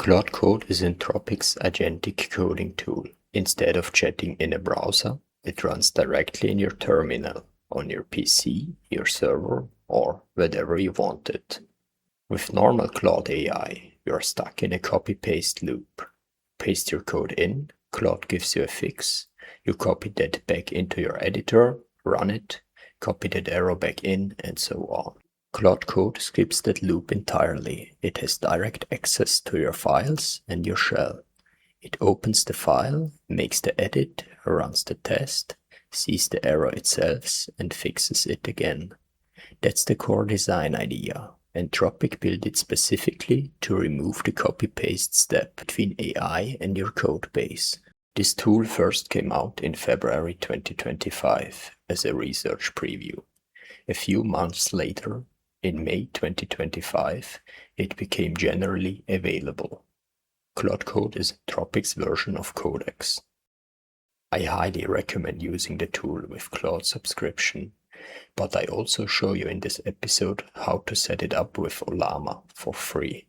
Claude Code is Anthropic's agentic coding tool. Instead of chatting in a browser, it runs directly in your terminal, on your PC, your server, or wherever you want it. With normal Claude AI, you are stuck in a copy-paste loop. Paste your code in, Claude gives you a fix, you copy that back into your editor, run it, copy that error back in, and so on. Claude Code skips that loop entirely. It has direct access to your files and your shell. It opens the file, makes the edit, runs the test, sees the error itself, and fixes it again. That's the core design idea. Anthropic built it specifically to remove the copy-paste step between AI and your code base. This tool first came out in February 2025 as a research preview. A few months later, in May 2025, it became generally available. Claude Code is Anthropic's version of Codex. I highly recommend using the tool with Claude subscription, but I also show you in this episode how to set it up with Ollama for free.